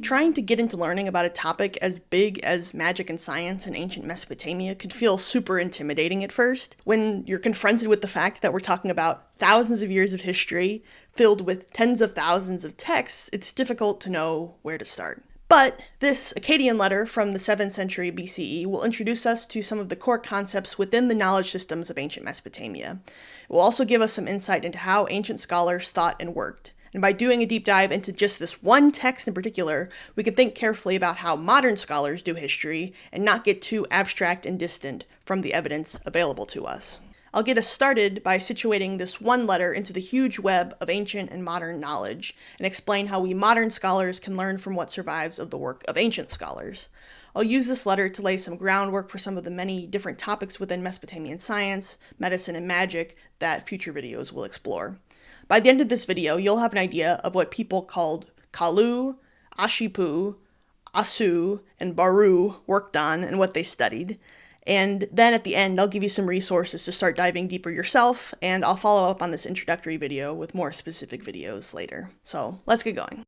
Trying to get into learning about a topic as big as magic and science in ancient Mesopotamia could feel super intimidating at first. When you're confronted with the fact that we're talking about thousands of years of history filled with tens of thousands of texts, it's difficult to know where to start. But this Akkadian letter from the 7th century BCE will introduce us to some of the core concepts within the knowledge systems of ancient Mesopotamia. It will also give us some insight into how ancient scholars thought and worked. And by doing a deep dive into just this one text in particular, we can think carefully about how modern scholars do history and not get too abstract and distant from the evidence available to us. I'll get us started by situating this one letter into the huge web of ancient and modern knowledge and explain how we modern scholars can learn from what survives of the work of ancient scholars. I'll use this letter to lay some groundwork for some of the many different topics within Mesopotamian science, medicine, and magic that future videos will explore. By the end of this video, you'll have an idea of what people called kalû, āšipūtu, asûtu, and baru worked on and what they studied. And then at the end, I'll give you some resources to start diving deeper yourself, and I'll follow up on this introductory video with more specific videos later. So let's get going.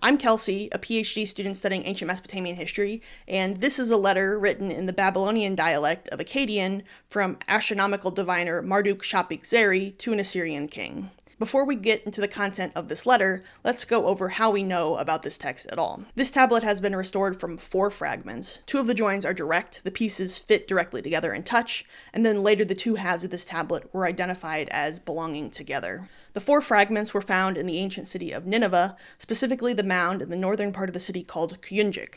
I'm Kelsey, a PhD student studying ancient Mesopotamian history, and this is a letter written in the Babylonian dialect of Akkadian from astronomical diviner Marduk-šapik-zeri to an Assyrian king. Before we get into the content of this letter, let's go over how we know about this text at all. This tablet has been restored from 4 fragments. 2 of the joins are direct, the pieces fit directly together in touch, and then later the 2 halves of this tablet were identified as belonging together. The 4 fragments were found in the ancient city of Nineveh, specifically the mound in the northern part of the city called Kouyunjik.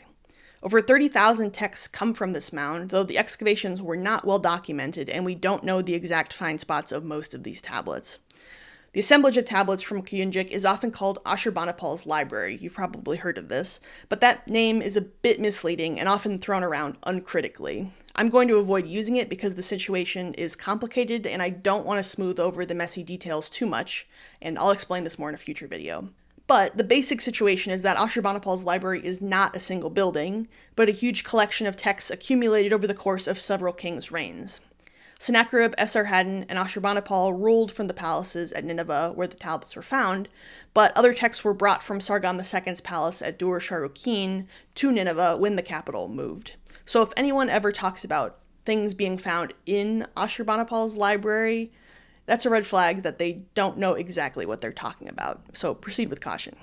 Over 30,000 texts come from this mound, though the excavations were not well documented and we don't know the exact find spots of most of these tablets. The assemblage of tablets from Kouyunjik is often called Ashurbanipal's library. You've probably heard of this, but that name is a bit misleading and often thrown around uncritically. I'm going to avoid using it because the situation is complicated and I don't want to smooth over the messy details too much, and I'll explain this more in a future video. But the basic situation is that Ashurbanipal's library is not a single building, but a huge collection of texts accumulated over the course of several kings' reigns. Sennacherib, Esarhaddon, and Ashurbanipal ruled from the palaces at Nineveh where the tablets were found, but other texts were brought from Sargon II's palace at Dur-Sharrukin to Nineveh when the capital moved. So if anyone ever talks about things being found in Ashurbanipal's library, that's a red flag that they don't know exactly what they're talking about. So proceed with caution.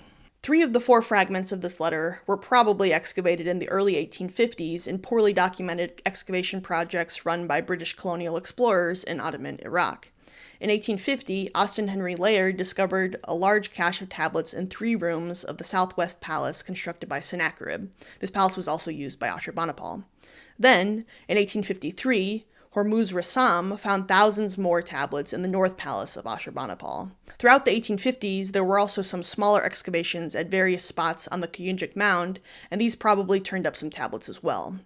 3 of the 4 fragments of this letter were probably excavated in the early 1850s in poorly documented excavation projects run by British colonial explorers in Ottoman Iraq. In 1850, Austin Henry Layard discovered a large cache of tablets in 3 rooms of the Southwest Palace constructed by Sennacherib. This palace was also used by Ashurbanipal. Then, in 1853, Hormuz Rassam found thousands more tablets in the North Palace of Ashurbanipal. Throughout the 1850s, there were also some smaller excavations at various spots on the Kouyunjik mound, and these probably turned up some tablets as well.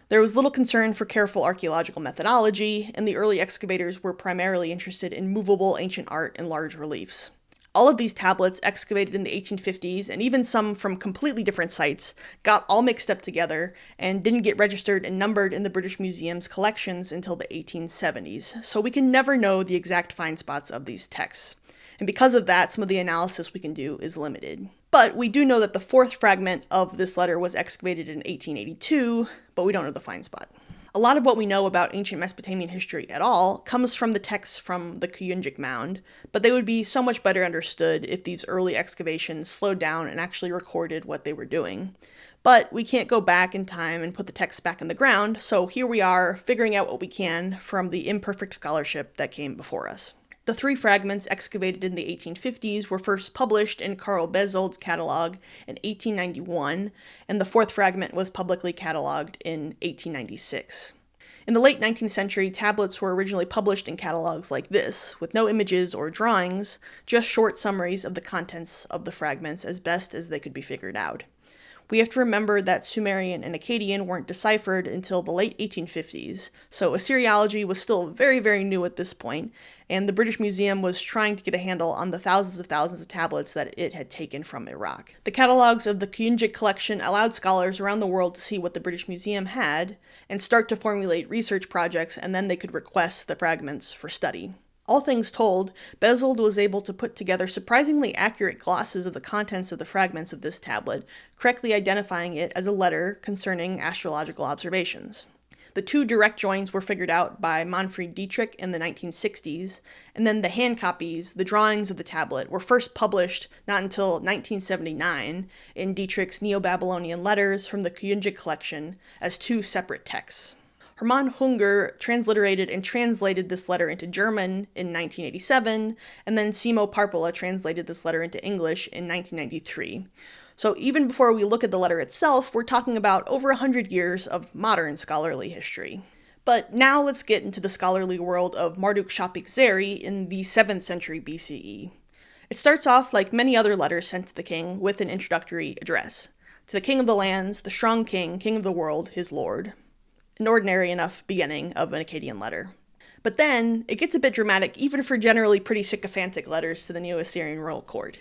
There was little concern for careful archaeological methodology, and the early excavators were primarily interested in movable ancient art and large reliefs. All of these tablets, excavated in the 1850s, and even some from completely different sites, got all mixed up together and didn't get registered and numbered in the British Museum's collections until the 1870s, so we can never know the exact find spots of these texts. And because of that, some of the analysis we can do is limited. But we do know that the 4th fragment of this letter was excavated in 1882, but we don't know the find spot. A lot of what we know about ancient Mesopotamian history at all comes from the texts from the Kouyunjik mound, but they would be so much better understood if these early excavations slowed down and actually recorded what they were doing. But we can't go back in time and put the texts back in the ground, so here we are figuring out what we can from the imperfect scholarship that came before us. The 3 fragments excavated in the 1850s were first published in Karl Bezold's catalog in 1891, and the 4th fragment was publicly cataloged in 1896. In the late 19th century, tablets were originally published in catalogs like this, with no images or drawings, just short summaries of the contents of the fragments as best as they could be figured out. We have to remember that Sumerian and Akkadian weren't deciphered until the late 1850s, so Assyriology was still very, very new at this point, and the British Museum was trying to get a handle on the thousands of tablets that it had taken from Iraq. The catalogs of the Kouyunjik collection allowed scholars around the world to see what the British Museum had, and start to formulate research projects, and then they could request the fragments for study. All things told, Bezold was able to put together surprisingly accurate glosses of the contents of the fragments of this tablet, correctly identifying it as a letter concerning astrological observations. The two direct joins were figured out by Manfred Dietrich in the 1960s, and then the hand copies, the drawings of the tablet, were first published not until 1979 in Dietrich's Neo-Babylonian letters from the Kouyunjik collection as two separate texts. Hermann Hunger transliterated and translated this letter into German in 1987, and then Simo Parpola translated this letter into English in 1993. So even before we look at the letter itself, we're talking about over 100 years of modern scholarly history. But now let's get into the scholarly world of Marduk-šapik-zeri in the 7th century BCE. It starts off like many other letters sent to the king with an introductory address. To the king of the lands, the strong king, king of the world, his lord. An ordinary enough beginning of an Akkadian letter. But then, it gets a bit dramatic even for generally pretty sycophantic letters to the Neo-Assyrian royal court.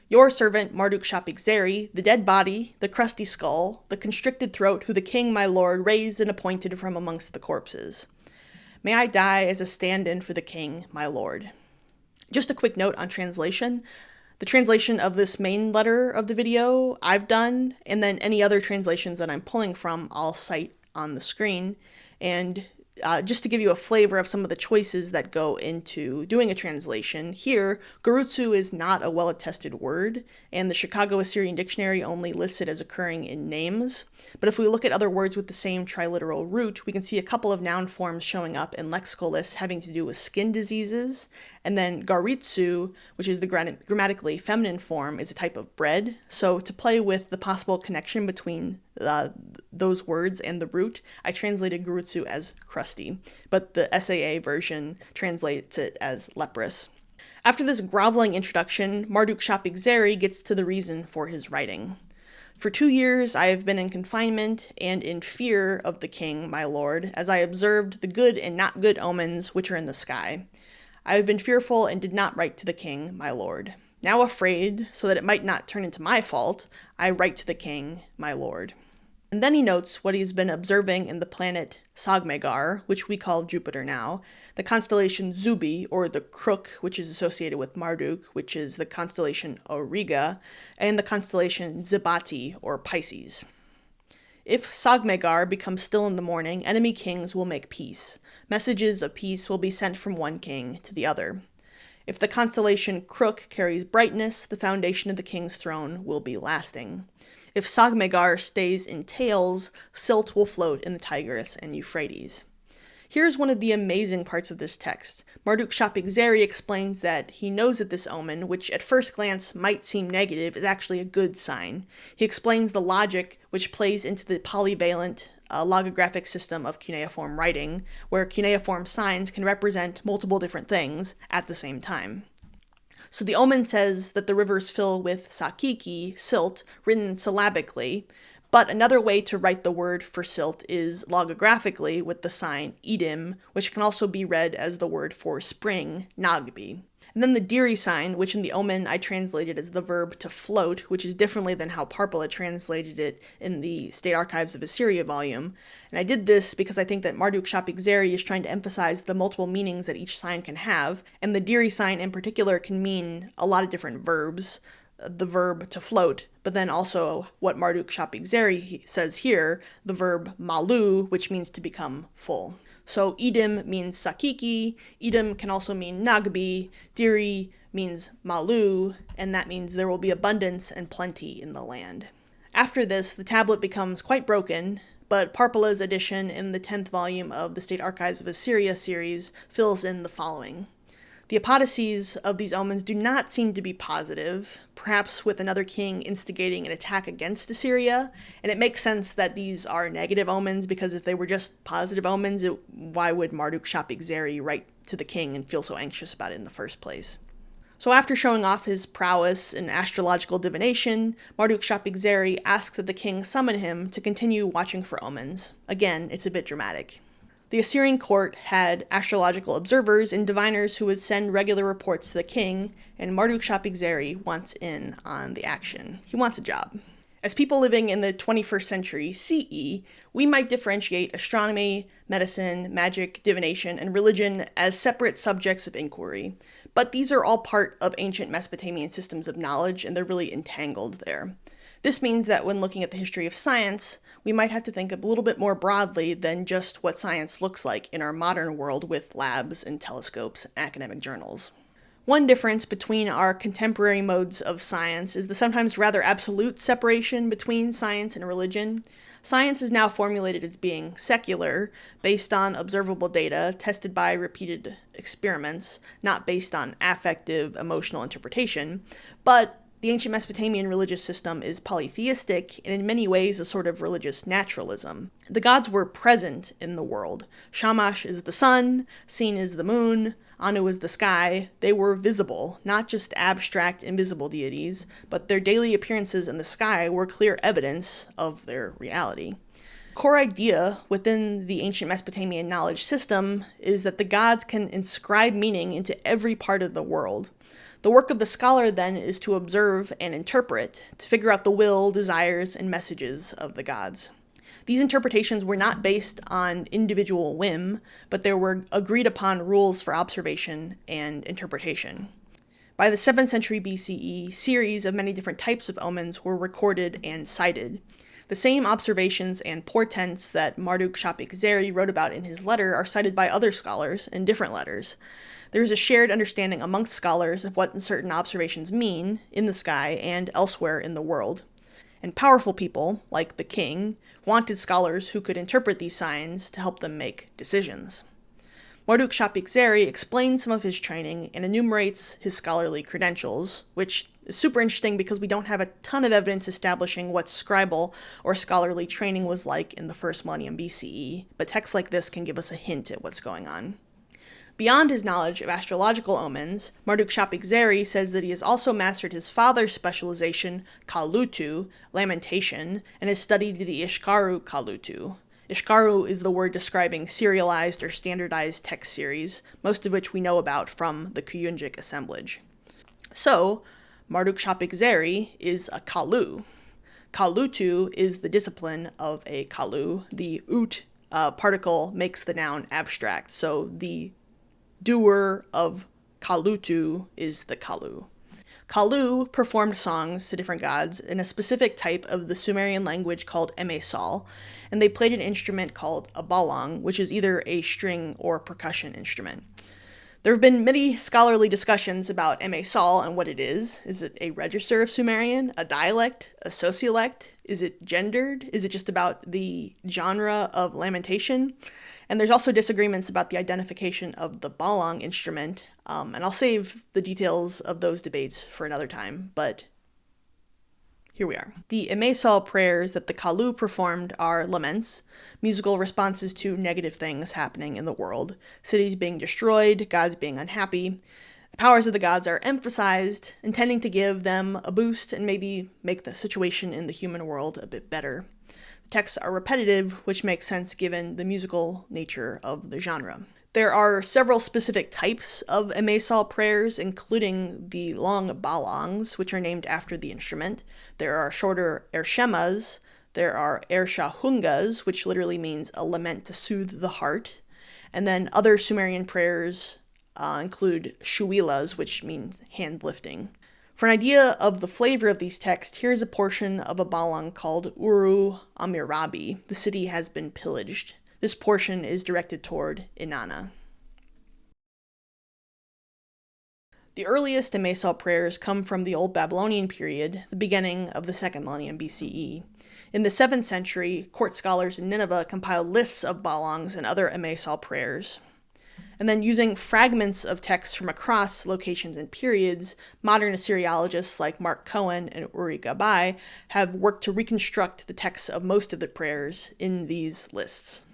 Your servant Marduk-šapik-zeri, the dead body, the crusty skull, the constricted throat, who the king my lord raised and appointed from amongst the corpses. May I die as a stand-in for the king my lord. Just a quick note on translation. The translation of this main letter of the video I've done, and then any other translations that I'm pulling from, I'll cite on the screen, and just to give you a flavor of some of the choices that go into doing a translation, here, kalûtu is not a well-attested word, and the Chicago Assyrian Dictionary only lists it as occurring in names. But if we look at other words with the same triliteral root, we can see a couple of noun forms showing up in lexical lists having to do with skin diseases, and then garitsu, which is the grammatically feminine form, is a type of bread. So to play with the possible connection between those words and the root, I translated garutsu as crusty, but the SAA version translates it as leprous. After this groveling introduction, Marduk-šapik-zeri gets to the reason for his writing. For 2 years I have been in confinement and in fear of the king, my lord, as I observed the good and not good omens which are in the sky. I have been fearful and did not write to the king, my lord. Now afraid, so that it might not turn into my fault, I write to the king, my lord. And then he notes what he's been observing in the planet Sagmegar, which we call Jupiter now, the constellation Zubi, or the Crook, which is associated with Marduk, which is the constellation Auriga, and the constellation Zibati, or Pisces. If Sagmegar becomes still in the morning, enemy kings will make peace. Messages of peace will be sent from one king to the other. If the constellation Crook carries brightness, the foundation of the king's throne will be lasting. If Sagmegar stays in tails, silt will float in the Tigris and Euphrates. Here's one of the amazing parts of this text. Marduk-šapik-zeri explains that he knows that this omen, which at first glance might seem negative, is actually a good sign. He explains the logic which plays into the polyvalent logographic system of cuneiform writing, where cuneiform signs can represent multiple different things at the same time. So the omen says that the rivers fill with sakiki, silt, written syllabically, but another way to write the word for silt is logographically with the sign idim, which can also be read as the word for spring, nagbi. And then the diri sign, which in the omen I translated as the verb to float, which is differently than how Parpola translated it in the State Archives of Assyria volume. And I did this because I think that Marduk-šapik-zeri is trying to emphasize the multiple meanings that each sign can have, and the diri sign in particular can mean a lot of different verbs, the verb to float, but then also what Marduk-šapik-zeri says here, the verb malû, which means to become full. So idim means sakiki, idim can also mean nagbi, diri means malû, and that means there will be abundance and plenty in the land. After this, the tablet becomes quite broken, but Parpola's edition in the 10th volume of the State Archives of Assyria series fills in the following. The apotheoses of these omens do not seem to be positive, perhaps with another king instigating an attack against Assyria, and it makes sense that these are negative omens, because if they were just positive omens, why would Marduk-šapik-zeri write to the king and feel so anxious about it in the first place? So after showing off his prowess in astrological divination, Marduk-šapik-zeri asks that the king summon him to continue watching for omens. Again, it's a bit dramatic. The Assyrian court had astrological observers and diviners who would send regular reports to the king, and Marduk-šapik-zeri wants in on the action. He wants a job. As people living in the 21st century CE, we might differentiate astronomy, medicine, magic, divination, and religion as separate subjects of inquiry. But these are all part of ancient Mesopotamian systems of knowledge, and they're really entangled there. This means that when looking at the history of science, we might have to think a little bit more broadly than just what science looks like in our modern world with labs and telescopes and academic journals. One difference between our contemporary modes of science is the sometimes rather absolute separation between science and religion. Science is now formulated as being secular, based on observable data tested by repeated experiments, not based on affective, emotional interpretation. But the ancient Mesopotamian religious system is polytheistic and in many ways a sort of religious naturalism. The gods were present in the world. Shamash is the sun, Sin is the moon, Anu is the sky. They were visible, not just abstract, invisible deities, but their daily appearances in the sky were clear evidence of their reality. The core idea within the ancient Mesopotamian knowledge system is that the gods can inscribe meaning into every part of the world. The work of the scholar, then, is to observe and interpret, to figure out the will, desires, and messages of the gods. These interpretations were not based on individual whim, but there were agreed upon rules for observation and interpretation. By the 7th century BCE, series of many different types of omens were recorded and cited. The same observations and portents that Marduk-šapik-zeri wrote about in his letter are cited by other scholars in different letters. There is a shared understanding amongst scholars of what certain observations mean in the sky and elsewhere in the world. And powerful people, like the king, wanted scholars who could interpret these signs to help them make decisions. Marduk-šapik-zeri explains some of his training and enumerates his scholarly credentials, which is super interesting because we don't have a ton of evidence establishing what scribal or scholarly training was like in the first millennium BCE, but texts like this can give us a hint at what's going on. Beyond his knowledge of astrological omens, Marduk-šapik-zeri says that he has also mastered his father's specialization, kalûtu, lamentation, and has studied the Ishkaru kalûtu. Ishkaru is the word describing serialized or standardized text series, most of which we know about from the Kouyunjik assemblage. So, Marduk-šapik-zeri is a kalû. Kalûtu is the discipline of a kalû. The ut particle makes the noun abstract, so the doer of kalûtu is the kalû. Kalû performed songs to different gods in a specific type of the Sumerian language called emesal, and they played an instrument called a balong, which is either a string or percussion instrument. There have been many scholarly discussions about emesal and what it is. Is it a register of Sumerian, a dialect, a sociolect? Is it gendered? Is it just about the genre of lamentation? And there's also disagreements about the identification of the balong instrument, and I'll save the details of those debates for another time, but here we are. The emesal prayers that the kalû performed are laments, musical responses to negative things happening in the world, cities being destroyed, gods being unhappy. The powers of the gods are emphasized, intending to give them a boost and maybe make the situation in the human world a bit better. Texts are repetitive, which makes sense given the musical nature of the genre. There are several specific types of emesal prayers, including the long balongs, which are named after the instrument. There are shorter ershemas. There are ershahungas, which literally means a lament to soothe the heart. And then other Sumerian prayers include shuwilas, which means hand lifting. For an idea of the flavor of these texts, here's a portion of a balong called Uru Amirabi. The city has been pillaged. This portion is directed toward Inanna. The earliest emesal prayers come from the Old Babylonian period, the beginning of the 2nd millennium BCE. In the 7th century, court scholars in Nineveh compiled lists of balongs and other emesal prayers. And then using fragments of texts from across locations and periods, modern Assyriologists like Mark Cohen and Uri Gabay have worked to reconstruct the texts of most of the prayers in these lists.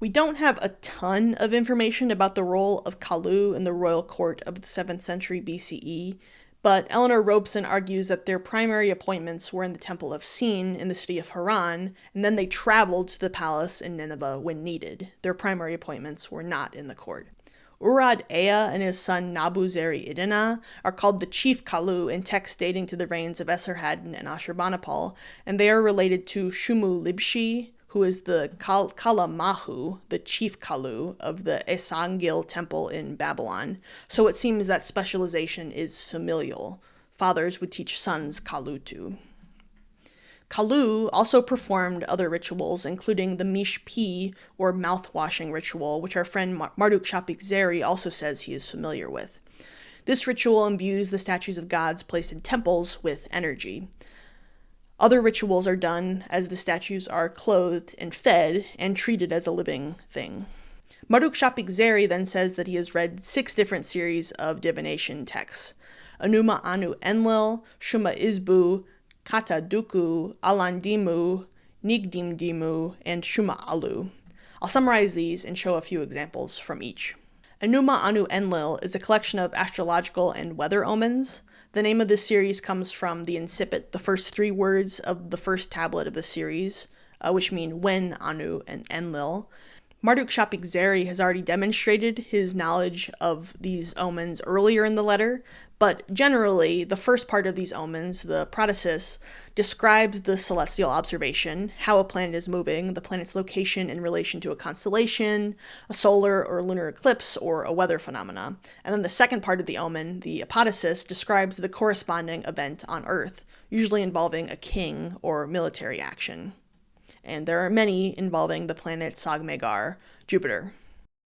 We don't have a ton of information about the role of kalû in the royal court of the 7th century BCE, but Eleanor Robeson argues that their primary appointments were in the Temple of Sin in the city of Haran, and then they traveled to the palace in Nineveh when needed. Their primary appointments were not in the court. Urad Ea and his son Nabu-zeri-Idina are called the chief kalû in texts dating to the reigns of Esarhaddon and Ashurbanipal, and they are related to Shummu-Libshi, who is the Kalamahu, the chief kalû of the Esangil temple in Babylon. So it seems that specialization is familial. Fathers would teach sons kalûtu. Kalû also performed other rituals, including the Mish-Pi, or mouth-washing ritual, which our friend Marduk-šapik-zeri also says he is familiar with. This ritual imbues the statues of gods placed in temples with energy. Other rituals are done as the statues are clothed and fed and treated as a living thing. Marduk-šapik-zeri then says that he has read 6 different series of divination texts: Enuma Anu Enlil, Šumma Izbu, Kata Duku, Alandimmu, Nigdimdimmu, and Šumma Alu. I'll summarize these and show a few examples from each. Enuma Anu Enlil is a collection of astrological and weather omens. The name of this series comes from the incipit, the first 3 words of the first tablet of the series, which mean when Anu and Enlil. Marduk-šapik-zeri has already demonstrated his knowledge of these omens earlier in the letter, but generally, the first part of these omens, the protasis, describes the celestial observation, how a planet is moving, the planet's location in relation to a constellation, a solar or lunar eclipse, or a weather phenomena. And then the second part of the omen, the apodosis, describes the corresponding event on Earth, usually involving a king or military action. And there are many involving the planet Sog-Megar, Jupiter.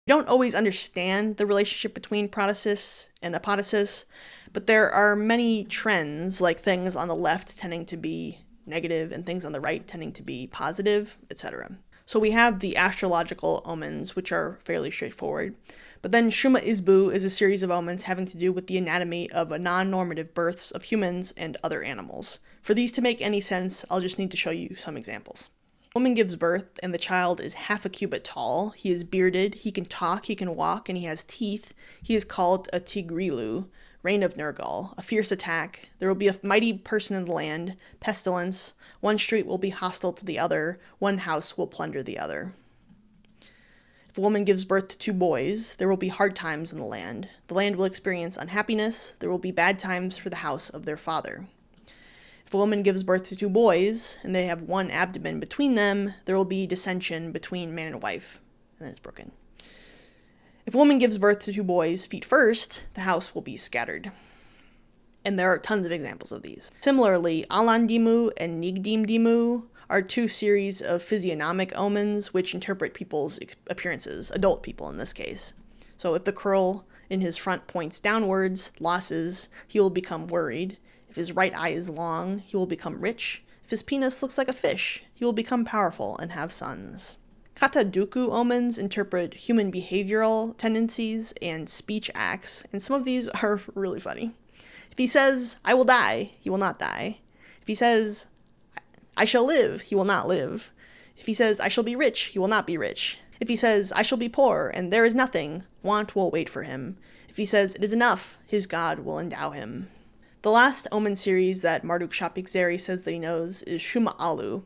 We don't always understand the relationship between protasis and apodosis, but there are many trends, like things on the left tending to be negative and things on the right tending to be positive, etc. So we have the astrological omens, which are fairly straightforward. But then Šumma Izbu is a series of omens having to do with the anatomy of non-normative births of humans and other animals. For these to make any sense, I'll just need to show you some examples. A woman gives birth, and the child is half a cubit tall. He is bearded, he can talk, he can walk, and he has teeth. He is called a tigrilu, reign of Nergal, a fierce attack. There will be a mighty person in the land, pestilence. One street will be hostile to the other, one house will plunder the other. If a woman gives birth to 2 boys, there will be hard times in the land. The land will experience unhappiness. There will be bad times for the house of their father. If a woman gives birth to 2 boys, and they have 1 abdomen between them, there will be dissension between man and wife, and then it's broken. If a woman gives birth to 2 boys, feet first, the house will be scattered. And there are tons of examples of these. Similarly, alandimmu and nigdimdimmu are 2 series of physiognomic omens which interpret people's appearances, adult people in this case. So if the curl in his front points downwards, losses, he will become worried. If his right eye is long, he will become rich. If his penis looks like a fish, he will become powerful and have sons. Kata Duku omens interpret human behavioral tendencies and speech acts, and some of these are really funny. If he says, I will die, he will not die. If he says, I shall live, he will not live. If he says, I shall be rich, he will not be rich. If he says, I shall be poor, and there is nothing, want will wait for him. If he says, it is enough, his God will endow him. The last omen series that Marduk-šapik-zeri says that he knows is Šumma Alu.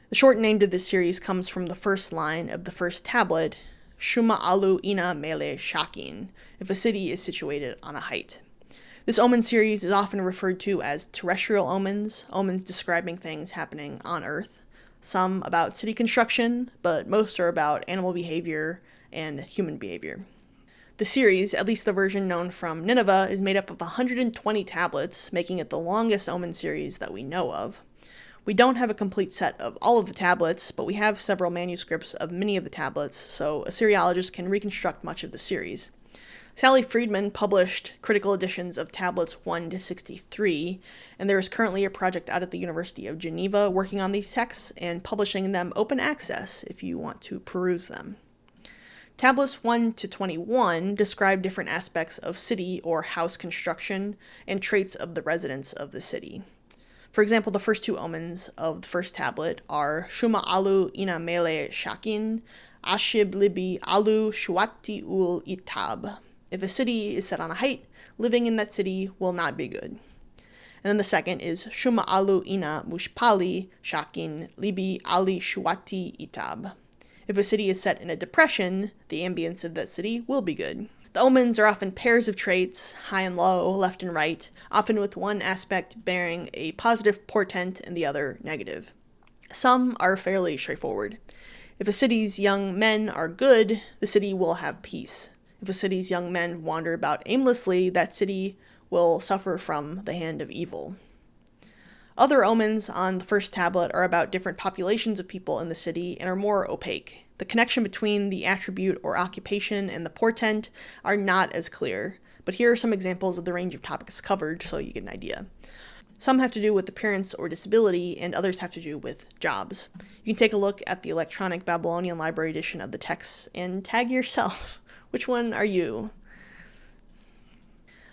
The short name to this series comes from the first line of the first tablet, Šumma Alu ina mele shakin, if a city is situated on a height. This omen series is often referred to as terrestrial omens, omens describing things happening on Earth. Some about city construction, but most are about animal behavior and human behavior. The series, at least the version known from Nineveh, is made up of 120 tablets, making it the longest omen series that we know of. We don't have a complete set of all of the tablets, but we have several manuscripts of many of the tablets, so Assyriologists can reconstruct much of the series. Sally Friedman published critical editions of tablets 1 to 63, and there is currently a project out at the University of Geneva working on these texts and publishing them open access if you want to peruse them. Tablets 1 to 21 describe different aspects of city or house construction and traits of the residents of the city. For example, the first 2 omens of the first tablet are Šumma Alu ina mele shakin, Ashib-libi alu shuati ul itab. If a city is set on a height, living in that city will not be good. And then the second is Shumma alu ina mushpali shakin libi ali shuati itab. If a city is set in a depression, the ambience of that city will be good. The omens are often pairs of traits, high and low, left and right, often with one aspect bearing a positive portent and the other negative. Some are fairly straightforward. If a city's young men are good, the city will have peace. If a city's young men wander about aimlessly, that city will suffer from the hand of evil. Other omens on the first tablet are about different populations of people in the city and are more opaque. The connection between the attribute or occupation and the portent are not as clear, but here are some examples of the range of topics covered so you get an idea. Some have to do with appearance or disability, and others have to do with jobs. You can take a look at the electronic Babylonian library edition of the texts and tag yourself. Which one are you?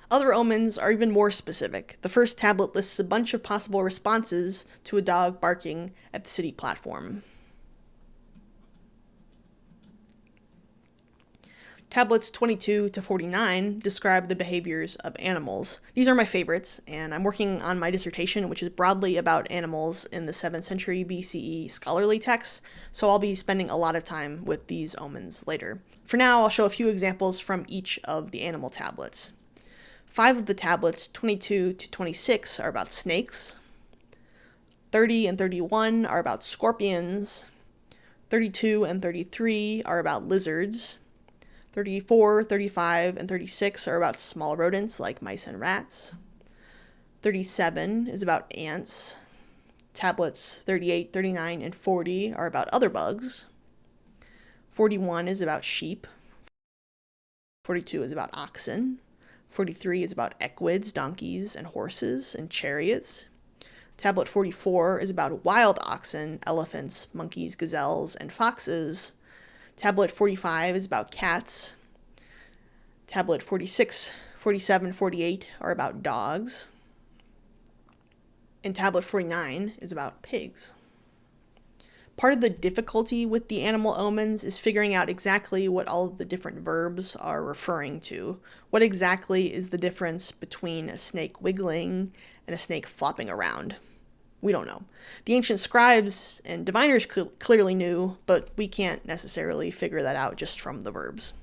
Other omens are even more specific. The first tablet lists a bunch of possible responses to a dog barking at the city platform. Tablets 22 to 49 describe the behaviors of animals. These are my favorites, and I'm working on my dissertation, which is broadly about animals in the 7th century BCE scholarly texts, so I'll be spending a lot of time with these omens later. For now, I'll show a few examples from each of the animal tablets. 5 of the tablets, 22 to 26, are about snakes. 30 and 31 are about scorpions. 32 and 33 are about lizards. 34, 35, and 36 are about small rodents like mice and rats. 37 is about ants. Tablets 38, 39, and 40 are about other bugs. 41 is about sheep. 42 is about oxen. 43 is about equids, donkeys, and horses, and chariots. Tablet 44 is about wild oxen, elephants, monkeys, gazelles, and foxes. Tablet 45 is about cats. Tablet 46, 47, 48 are about dogs. And tablet 49 is about pigs. Part of the difficulty with the animal omens is figuring out exactly what all of the different verbs are referring to. What exactly is the difference between a snake wiggling and a snake flopping around? We don't know. The ancient scribes and diviners clearly knew, but we can't necessarily figure that out just from the verbs.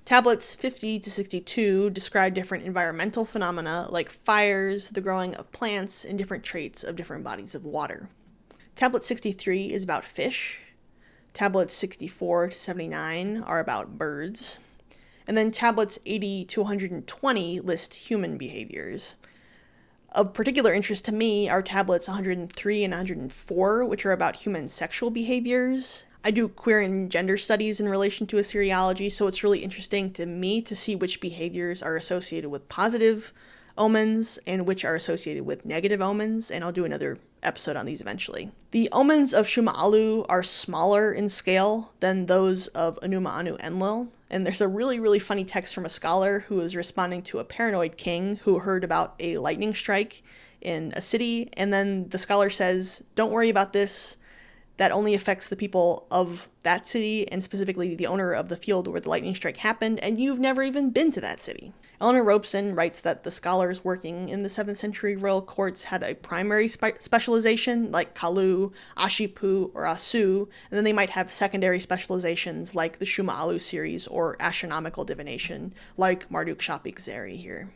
Tablets 50 to 62 describe different environmental phenomena like fires, the growing of plants, and different traits of different bodies of water. Tablet 63 is about fish. Tablets 64 to 79 are about birds. And then tablets 80 to 120 list human behaviors. Of particular interest to me are tablets 103 and 104, which are about human sexual behaviors. I do queer and gender studies in relation to Assyriology, so it's really interesting to me to see which behaviors are associated with positive omens and which are associated with negative omens, and I'll do another episode on these eventually. The omens of Shumma Alu are smaller in scale than those of Enuma Anu Enlil, and there's a really funny text from a scholar who is responding to a paranoid king who heard about a lightning strike in a city, and then the scholar says, "Don't worry about this. That only affects the people of that city, and specifically the owner of the field where the lightning strike happened, and you've never even been to that city." Eleanor Robeson writes that the scholars working in the 7th century royal courts had a primary specialization, like kalû, āšipūtu, or asû, and then they might have secondary specializations like the Shumma Alu series or astronomical divination, like Marduk-šapik-zeri here.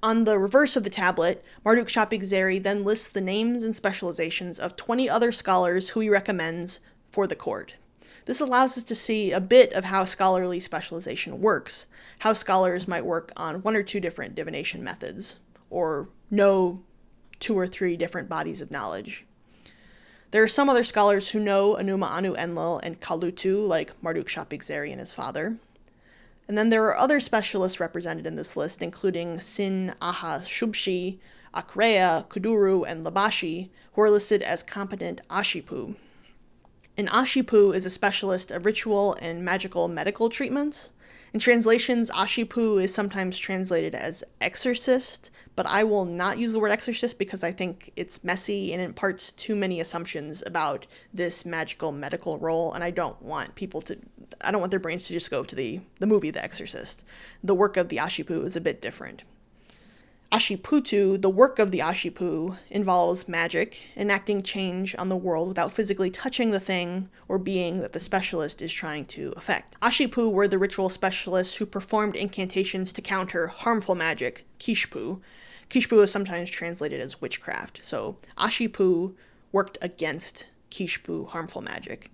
On the reverse of the tablet, Marduk-šapik-zeri then lists the names and specializations of 20 other scholars who he recommends for the court. This allows us to see a bit of how scholarly specialization works, how scholars might work on 1 or 2 different divination methods, or know 2 or 3 different bodies of knowledge. There are some other scholars who know Enuma Anu Enlil and kalûtu, like Marduk-šapik-zeri and his father. And then there are other specialists represented in this list, including Sin, Aha, Shubshi, Akrea, Kuduru, and Labashi, who are listed as competent āšipūtu. An āšipūtu is a specialist of ritual and magical medical treatments, In translations, āšipūtu is sometimes translated as exorcist, but I will not use the word exorcist because I think it's messy and imparts too many assumptions about this magical medical role, and I don't want their brains to just go to the movie The Exorcist. The work of the āšipūtu is a bit different. āšipūtu, the work of the āšipūtu, involves magic, enacting change on the world without physically touching the thing or being that the specialist is trying to affect. āšipūtu were the ritual specialists who performed incantations to counter harmful magic, kishpū. Kishpū is sometimes translated as witchcraft, so āšipūtu worked against kishpū, harmful magic.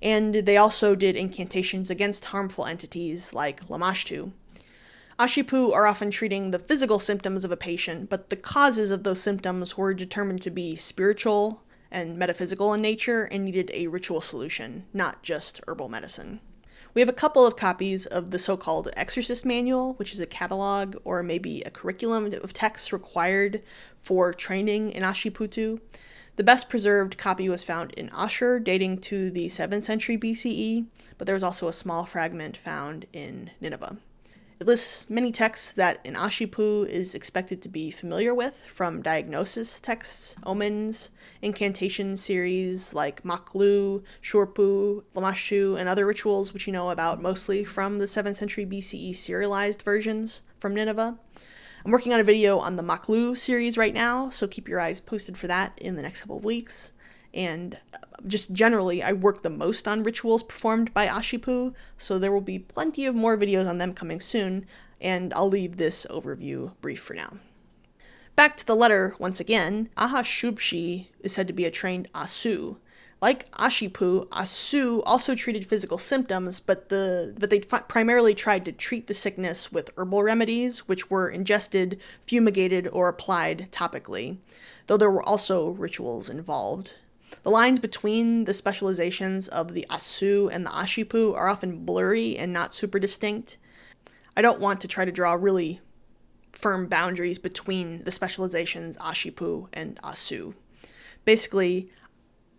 And they also did incantations against harmful entities like lamashtu. āšipūtu are often treating the physical symptoms of a patient, but the causes of those symptoms were determined to be spiritual and metaphysical in nature and needed a ritual solution, not just herbal medicine. We have a couple of copies of the so-called Exorcist Manual, which is a catalog or maybe a curriculum of texts required for training in āšipūtu. The best preserved copy was found in Ashur, dating to the 7th century BCE, but there was also a small fragment found in Nineveh. It lists many texts that an āšipūtu is expected to be familiar with, from diagnosis texts, omens, incantation series like maklû, shurpu, lamashtu, and other rituals which you know about mostly from the 7th century BCE serialized versions from Nineveh. I'm working on a video on the maklû series right now, so keep your eyes posted for that in the next couple of weeks. And just generally, I work the most on rituals performed by āšipūtu, so there will be plenty of more videos on them coming soon, and I'll leave this overview brief for now. Back to the letter once again. Ahashubshi is said to be a trained asû. Like āšipūtu, asû also treated physical symptoms, but they primarily tried to treat the sickness with herbal remedies, which were ingested, fumigated, or applied topically, though there were also rituals involved. The lines between the specializations of the asû and the āšipūtu are often blurry and not super distinct. I don't want to try to draw really firm boundaries between the specializations āšipūtu and asû. Basically,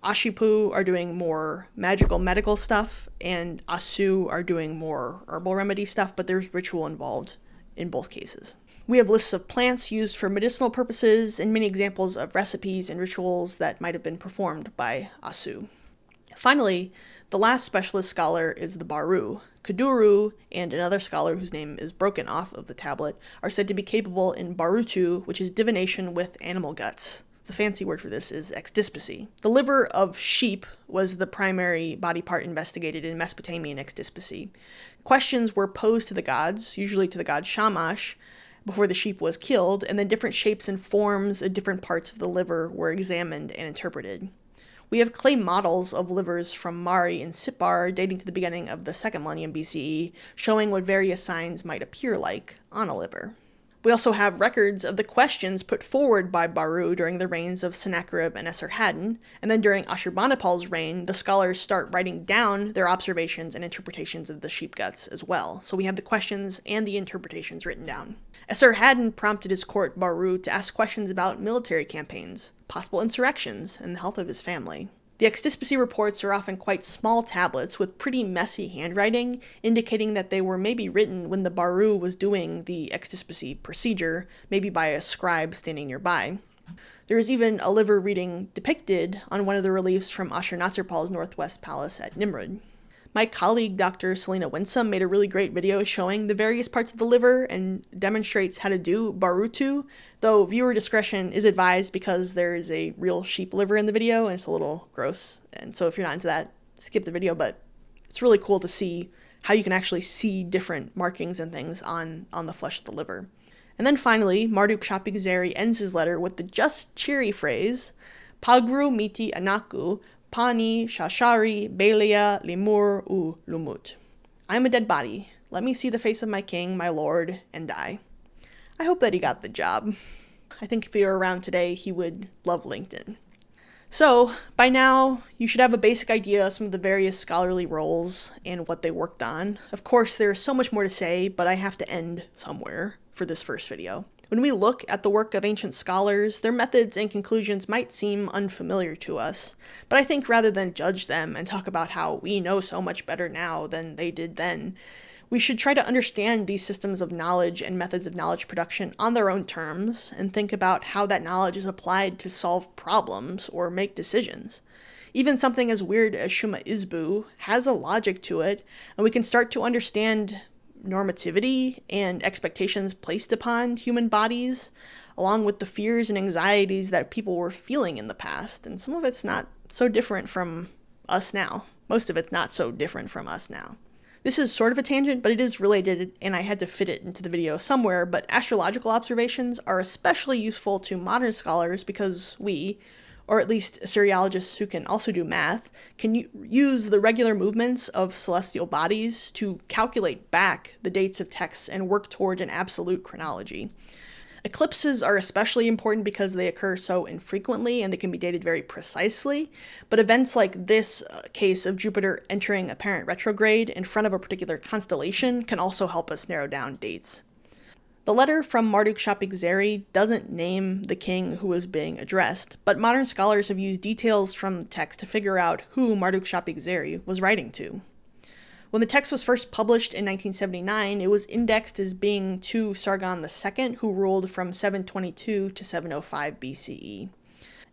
āšipūtu are doing more magical medical stuff, and asû are doing more herbal remedy stuff, but there's ritual involved in both cases. We have lists of plants used for medicinal purposes and many examples of recipes and rituals that might have been performed by asû. Finally, the last specialist scholar is the Baru. Kuduru and another scholar whose name is broken off of the tablet are said to be capable in barutu, which is divination with animal guts. The fancy word for this is extispicy. The liver of sheep was the primary body part investigated in Mesopotamian extispicy. Questions were posed to the gods, usually to the god Shamash, before the sheep was killed, and then different shapes and forms of different parts of the liver were examined and interpreted. We have clay models of livers from Mari and Sippar dating to the beginning of the 2nd millennium BCE, showing what various signs might appear like on a liver. We also have records of the questions put forward by Baru during the reigns of Sennacherib and Esarhaddon, and then during Ashurbanipal's reign, the scholars start writing down their observations and interpretations of the sheep guts as well. So we have the questions and the interpretations written down. Esarhaddon prompted his court Baru to ask questions about military campaigns, possible insurrections, and the health of his family. The extispicy reports are often quite small tablets with pretty messy handwriting, indicating that they were maybe written when the Baru was doing the extispicy procedure, maybe by a scribe standing nearby. There is even a liver reading depicted on one of the reliefs from Ashurnasirpal's northwest palace at Nimrud. My colleague, Dr. Selena Winsome, made a really great video showing the various parts of the liver and demonstrates how to do barutu, though viewer discretion is advised because there is a real sheep liver in the video and it's a little gross. And so if you're not into that, skip the video, but it's really cool to see how you can actually see different markings and things on the flesh of the liver. And then finally, Marduk-šapik-zeri ends his letter with the just cheery phrase, Pagru miti anaku, Pani, Shashari, Belia, Lemur, U, Lumut. I am a dead body. Let me see the face of my king, my lord, and die. I hope that he got the job. I think if he were around today, he would love LinkedIn. So, by now, you should have a basic idea of some of the various scholarly roles and what they worked on. Of course, there's so much more to say, but I have to end somewhere for this first video. When we look at the work of ancient scholars, their methods and conclusions might seem unfamiliar to us, but I think rather than judge them and talk about how we know so much better now than they did then, We should try to understand these systems of knowledge and methods of knowledge production on their own terms and think about how that knowledge is applied to solve problems or make decisions. Even something as weird as šumma izbu has a logic to it, and we can start to understand normativity and expectations placed upon human bodies, along with the fears and anxieties that people were feeling in the past. And some of it's not so different from us now. Most of it's not so different from us now. This is sort of a tangent, but it is related, and I had to fit it into the video somewhere, but astrological observations are especially useful to modern scholars because we, or at least Assyriologists who can also do math, can use the regular movements of celestial bodies to calculate back the dates of texts and work toward an absolute chronology. Eclipses are especially important because they occur so infrequently and they can be dated very precisely, but events like this case of Jupiter entering apparent retrograde in front of a particular constellation can also help us narrow down dates. The letter from Marduk-šapik-zeri doesn't name the king who was being addressed, but modern scholars have used details from the text to figure out who Marduk-šapik-zeri was writing to. When the text was first published in 1979, it was indexed as being to Sargon II, who ruled from 722 to 705 BCE.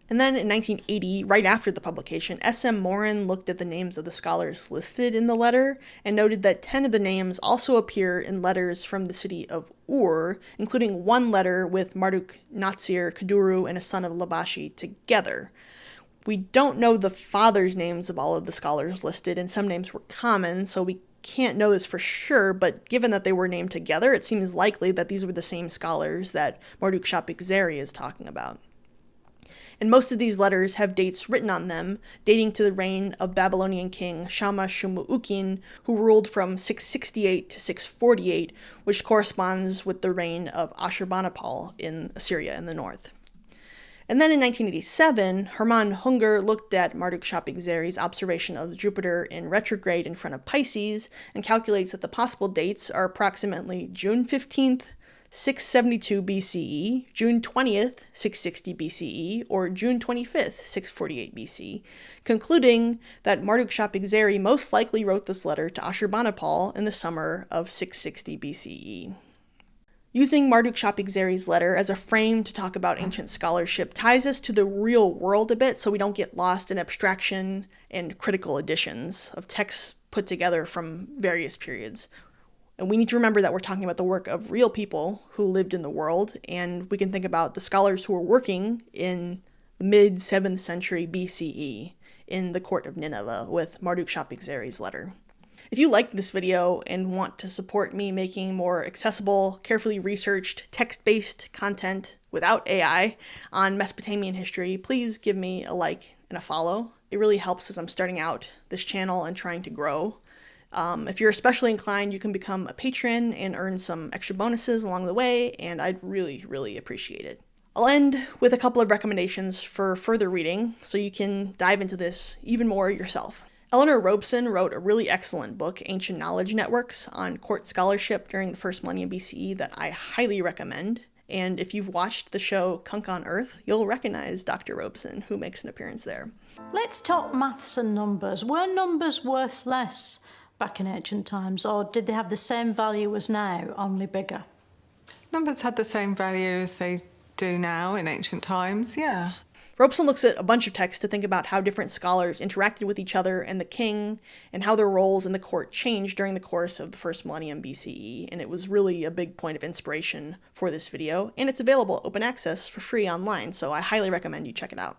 And then in 1980, right after the publication, S.M. Morin looked at the names of the scholars listed in the letter and noted that 10 of the names also appear in letters from the city of Ur, including one letter with Marduk-natsir, Kaduru, and a son of Labashi together. We don't know the fathers' names of all of the scholars listed, and some names were common, so we can't know this for sure, but given that they were named together, it seems likely that these were the same scholars that Marduk-šapik-zeri is talking about. And most of these letters have dates written on them, dating to the reign of Babylonian king Shamash-shum-ukin, who ruled from 668 to 648, which corresponds with the reign of Ashurbanipal in Assyria in the north. And then in 1987, Hermann Hunger looked at Marduk-šapik-zeri's observation of Jupiter in retrograde in front of Pisces and calculates that the possible dates are approximately June 15th, 672 BCE, June 20th, 660 BCE, or June 25th, 648 BC, concluding that Marduk-šapik-zeri most likely wrote this letter to Ashurbanipal in the summer of 660 BCE. Using Marduk-šapik-zeri's letter as a frame to talk about ancient scholarship ties us to the real world a bit so we don't get lost in abstraction and critical editions of texts put together from various periods. And we need to remember that we're talking about the work of real people who lived in the world, and we can think about the scholars who were working in the mid-7th century BCE in the court of Nineveh with Marduk-šapik-zeri's letter. If you liked this video and want to support me making more accessible, carefully researched, text-based content without AI on Mesopotamian history, please give me a like and a follow. It really helps as I'm starting out this channel and trying to grow. If you're especially inclined, you can become a patron and earn some extra bonuses along the way, and I'd really, really appreciate it. I'll end with a couple of recommendations for further reading so you can dive into this even more yourself. Eleanor Robeson wrote a really excellent book, Ancient Knowledge Networks, on court scholarship during the first millennium BCE that I highly recommend. And if you've watched the show Kunk on Earth, you'll recognize Dr. Robeson, who makes an appearance there. Let's talk maths and numbers. Were numbers worth less back in ancient times, or did they have the same value as now, only bigger? Numbers had the same value as they do now in ancient times, yeah. Robeson looks at a bunch of texts to think about how different scholars interacted with each other and the king, and how their roles in the court changed during the course of the first millennium BCE, and it was really a big point of inspiration for this video, and it's available open access for free online, so I highly recommend you check it out.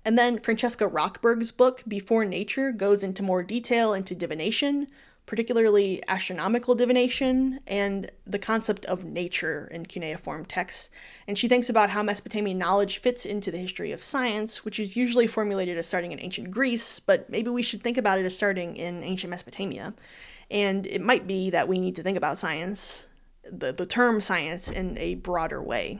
And then Francesca Rockberg's book, Before Nature, goes into more detail into divination, particularly astronomical divination, and the concept of nature in cuneiform texts. And she thinks about how Mesopotamian knowledge fits into the history of science, which is usually formulated as starting in ancient Greece, but maybe we should think about it as starting in ancient Mesopotamia. And it might be that we need to think about science, the term science, in a broader way.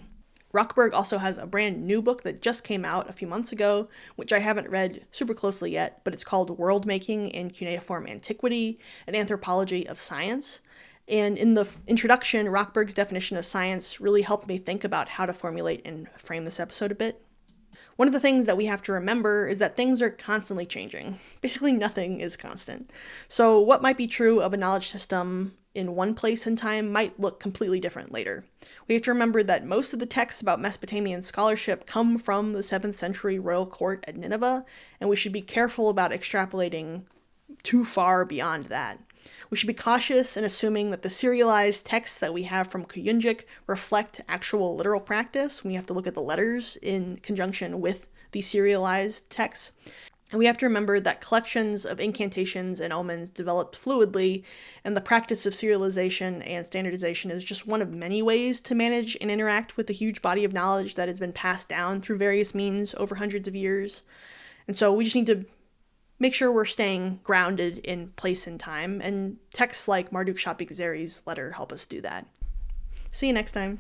Rockberg also has a brand new book that just came out a few months ago, which I haven't read super closely yet, but it's called World Making in Cuneiform Antiquity, an Anthropology of Science. And in the introduction, Rockberg's definition of science really helped me think about how to formulate and frame this episode a bit. One of the things that we have to remember is that things are constantly changing. Basically, nothing is constant. So what might be true of a knowledge system in one place in time might look completely different later. We have to remember that most of the texts about Mesopotamian scholarship come from the 7th century royal court at Nineveh, and we should be careful about extrapolating too far beyond that. We should be cautious in assuming that the serialized texts that we have from Kouyunjik reflect actual literal practice. We have to look at the letters in conjunction with the serialized texts. And we have to remember that collections of incantations and omens developed fluidly, and the practice of serialization and standardization is just one of many ways to manage and interact with the huge body of knowledge that has been passed down through various means over hundreds of years. And so we just need to make sure we're staying grounded in place and time, and texts like Marduk-šapik-zeri's letter help us do that. See you next time.